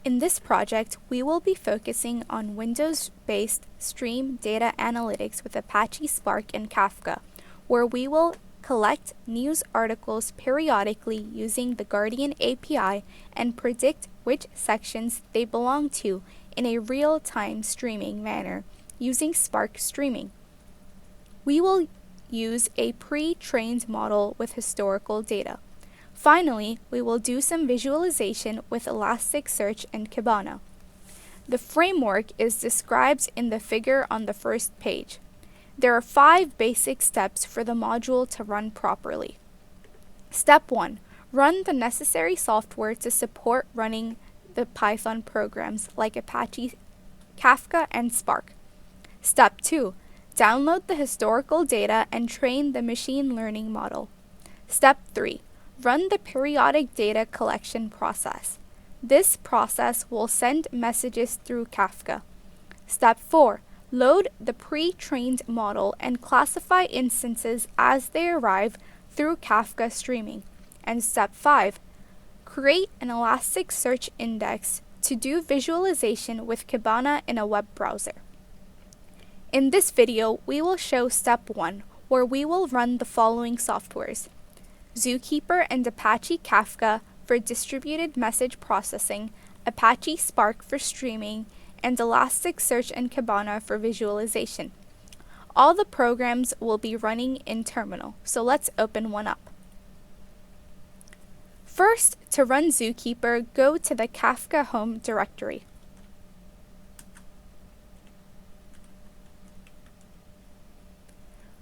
In this project, we will be focusing on Windows-based stream data analytics with Apache Spark and Kafka, where we will collect news articles periodically using the Guardian API and predict which sections they belong to in a real-time streaming manner using Spark Streaming. We will use a pre-trained model with historical data. Finally, we will do some visualization with Elasticsearch and Kibana. The framework is described in the figure on the first page. There are 5 basic steps for the module to run properly. Step 1. Run the necessary software to support running the Python programs like Apache, Kafka, and Spark. Step 2. Download the historical data and train the machine learning model. Step 3. Run the periodic data collection process. This process will send messages through Kafka. Step 4. Load the pre-trained model and classify instances as they arrive through Kafka streaming. And step 5. Create an Elasticsearch index to do visualization with Kibana in a web browser. In this video, we will show step 1, where we will run the following softwares: Zookeeper and Apache Kafka for distributed message processing, Apache Spark for streaming, and Elasticsearch and Kibana for visualization. All the programs will be running in terminal, so let's open one up. First, to run Zookeeper, go to the Kafka home directory.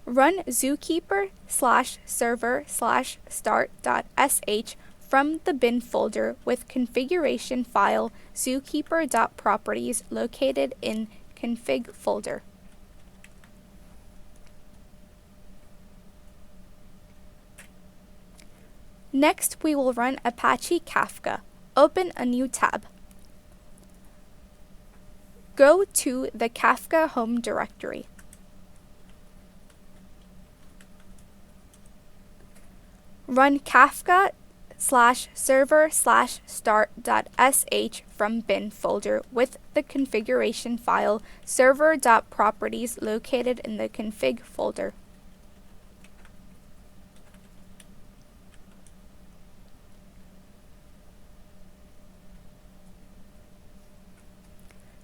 Run zookeeper/server/start.sh from the bin folder with configuration file zookeeper.properties located in config folder. Next, we will run Apache Kafka. Open a new tab. Go to the Kafka home directory. Run Kafka/server/start.sh from bin folder with the configuration file server.properties located in the config folder.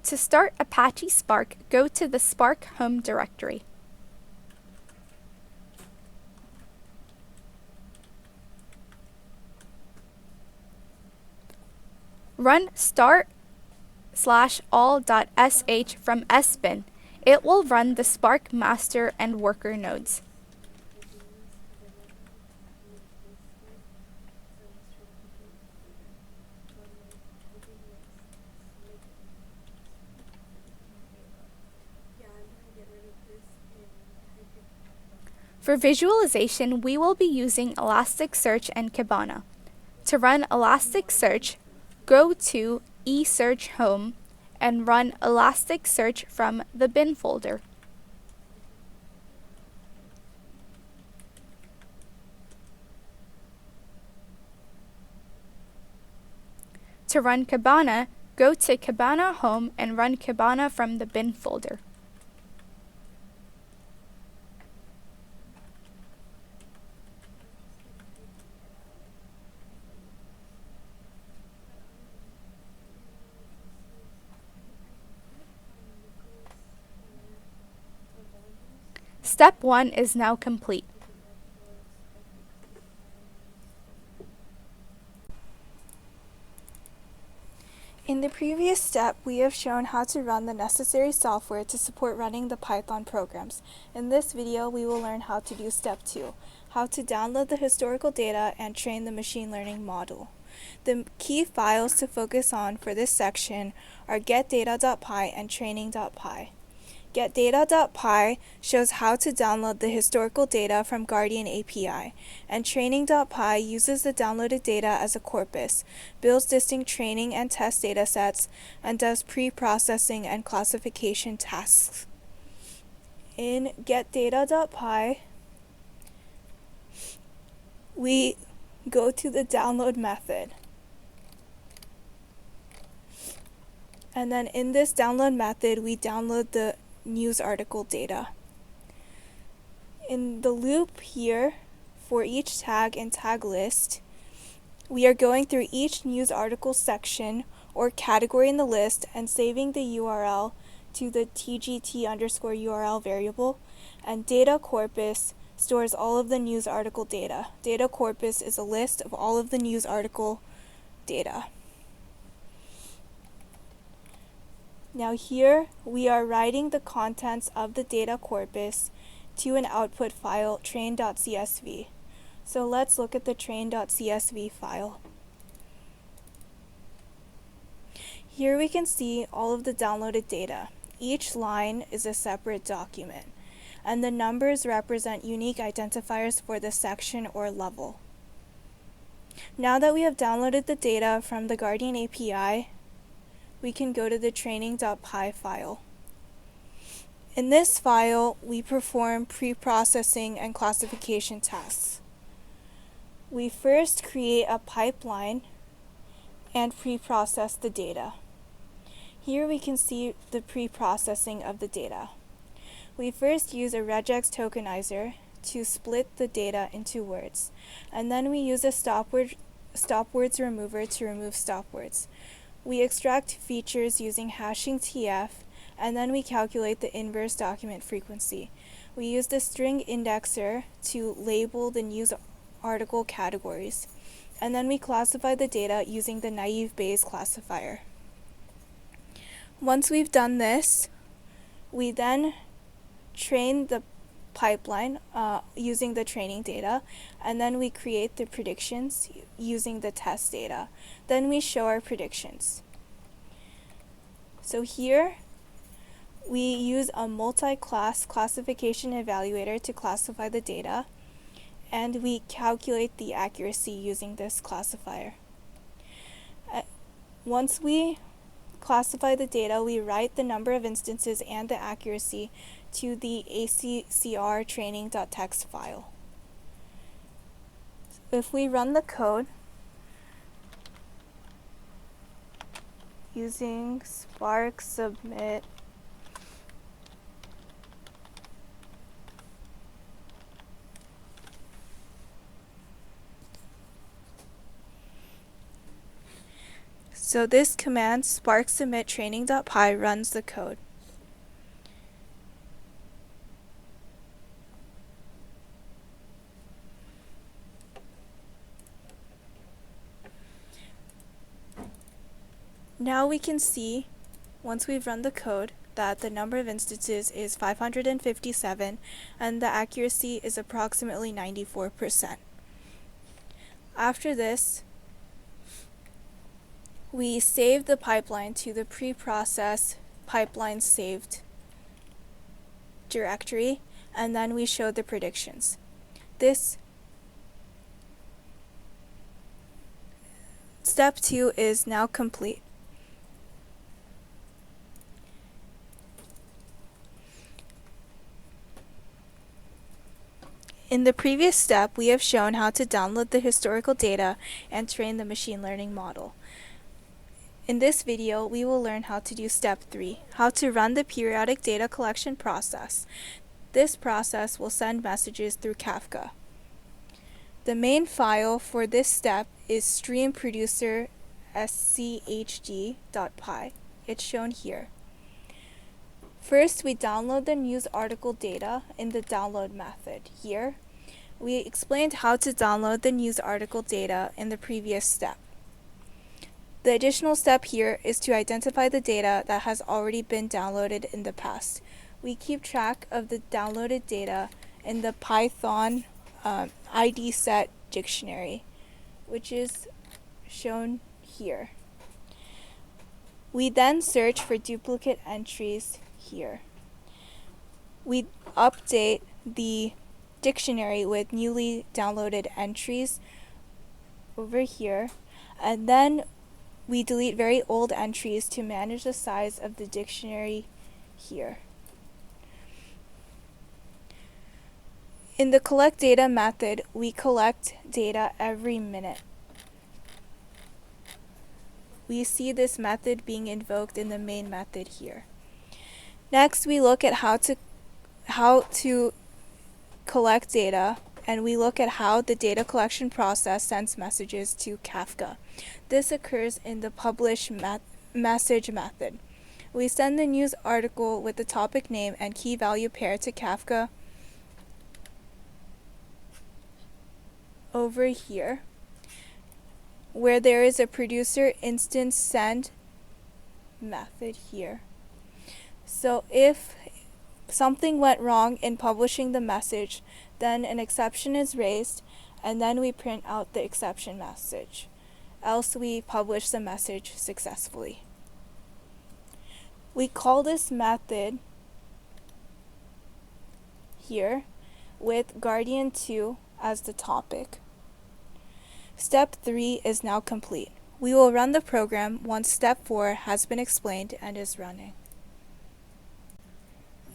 To start Apache Spark, go to the Spark home directory. Run start/all.sh from sbin. It will run the Spark master and worker nodes. For visualization, we will be using Elasticsearch and Kibana. To run Elasticsearch, go to eSearch Home and run Elasticsearch from the bin folder. To run Kibana, go to Kibana Home and run Kibana from the bin folder. Step 1 is now complete. In the previous step, we have shown how to run the necessary software to support running the Python programs. In this video, we will learn how to do step 2, how to download the historical data and train the machine learning model. The key files to focus on for this section are getdata.py and training.py. Getdata.py shows how to download the historical data from Guardian API, and training.py uses the downloaded data as a corpus, builds distinct training and test datasets, and does pre-processing and classification tasks. In getdata.py, we go to the download method. And then in this download method, we download the news article data. In the loop here, for each tag and tag list, we are going through each news article section or category in the list and saving the URL to the tgt_URL variable, and data corpus stores all of the news article data. Data corpus is a list of all of the news article data. Now here we are writing the contents of the data corpus to an output file, train.csv. So let's look at the train.csv file. Here we can see all of the downloaded data. Each line is a separate document, and the numbers represent unique identifiers for the section or level. Now that we have downloaded the data from the Guardian API, we can go to the training.py file. In this file, we perform pre-processing and classification tasks. We first create a pipeline and pre-process the data. Here we can see the pre-processing of the data. We first use a regex tokenizer to split the data into words, and then we use a stopwords remover to remove stopwords. We extract features using hashing TF, and then we calculate the inverse document frequency. We use the string indexer to label the news article categories, and then we classify the data using the naive Bayes classifier. Once we've done this, we then train the pipeline using the training data, and then we create the predictions using the test data. Then we show our predictions. So here we use a multi-class classification evaluator to classify the data, and we calculate the accuracy using this classifier. Once we classify the data, we write the number of instances and the accuracy to the ACCR training.txt file. If we run the code using Spark submit So this command, spark submit training.py, runs the code. Now we can see, once we've run the code, that the number of instances is 557 and the accuracy is approximately 94%. After this, we save the pipeline to the pre-process pipeline saved directory, and then we show the predictions. This step 2 is now complete. In the previous step, we have shown how to download the historical data and train the machine learning model. In this video, we will learn how to do step 3, how to run the periodic data collection process. This process will send messages through Kafka. The main file for this step is streamproducer schd.py. It's shown here. First, we download the news article data in the download method here. We explained how to download the news article data in the previous step. The additional step here is to identify the data that has already been downloaded in the past. We keep track of the downloaded data in the Python ID set dictionary, which is shown here. We then search for duplicate entries here. We update the dictionary with newly downloaded entries over here, and then we delete very old entries to manage the size of the dictionary here. In the collect data method, we collect data every minute. we see this method being invoked in the main method here. Next, we look at how to collect data, and we look at how the data collection process sends messages to Kafka. This occurs in the publish message method. We send the news article with the topic name and key value pair to Kafka over here, where there is a producer instance send method here. So if something went wrong in publishing the message, then an exception is raised, and then we print out the exception message. Else we publish the message successfully. We call this method here with Guardian2 as the topic. Step 3 is now complete. We will run the program once step 4 has been explained and is running.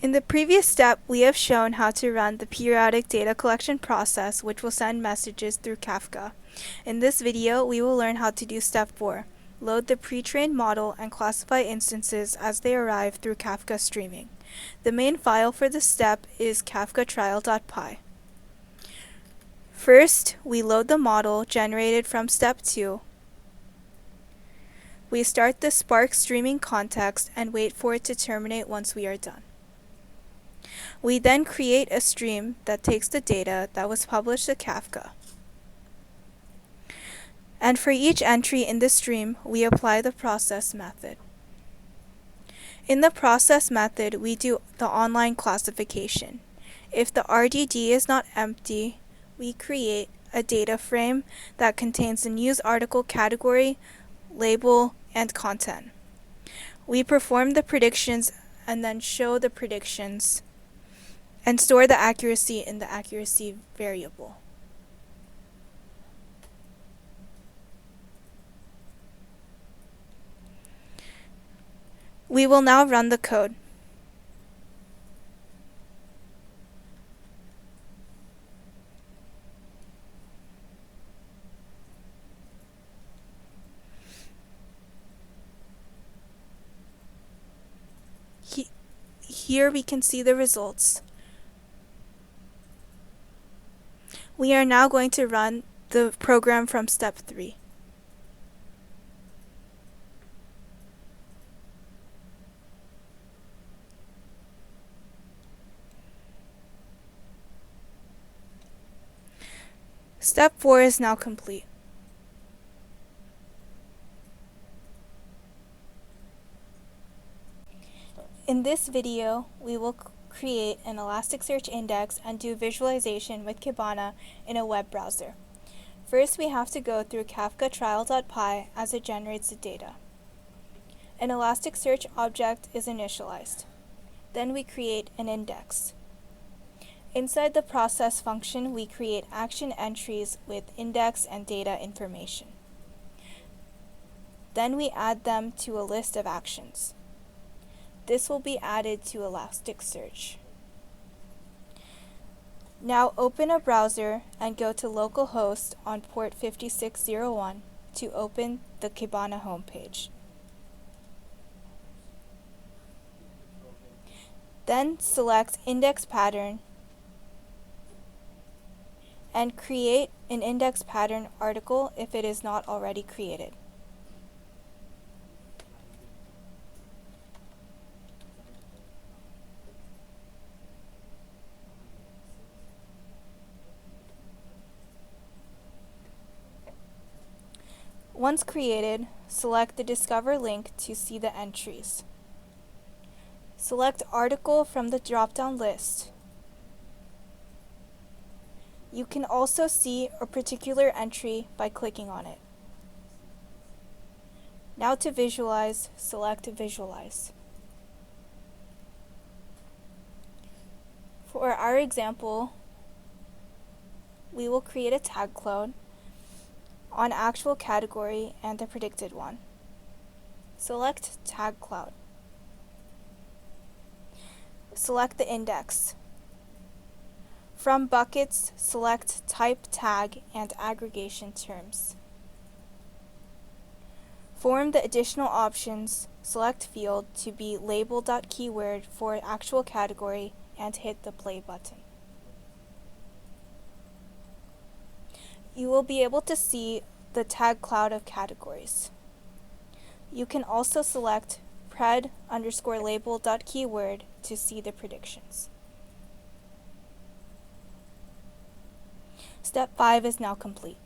In the previous step, we have shown how to run the periodic data collection process, which will send messages through Kafka. In this video, we will learn how to do step 4, load the pre-trained model and classify instances as they arrive through Kafka streaming. The main file for this step is kafkatrial.py. First, we load the model generated from step 2. We start the Spark streaming context and wait for it to terminate once we are done. We then create a stream that takes the data that was published to Kafka. And for each entry in the stream, we apply the process method. In the process method, we do the online classification. If the RDD is not empty, we create a data frame that contains the news article category, label, and content. We perform the predictions and then show the predictions and store the accuracy in the accuracy variable. We will now run the code. Here we can see the results. We are now going to run the program from step 3. Step 4 is now complete. In this video, we will create an Elasticsearch index and do visualization with Kibana in a web browser. First, we have to go through kafkatrial.py as it generates the data. An Elasticsearch object is initialized. Then we create an index. Inside the process function, we create action entries with index and data information. Then we add them to a list of actions. This will be added to Elasticsearch. Now open a browser and go to localhost on port 5601 to open the Kibana homepage. Then select Index Pattern and create an index pattern article if it is not already created. Once created, select the Discover link to see the entries. Select Article from the drop-down list. You can also see a particular entry by clicking on it. Now to visualize, select Visualize. For our example, we will create a tag cloud on actual category and the predicted one. Select Tag Cloud. Select the index. From buckets, select Type Tag and Aggregation Terms. Form the additional options select field to be label.keyword for actual category and hit the play button. You will be able to see the tag cloud of categories. You can also select pred_label.keyword to see the predictions. Step 5 is now complete.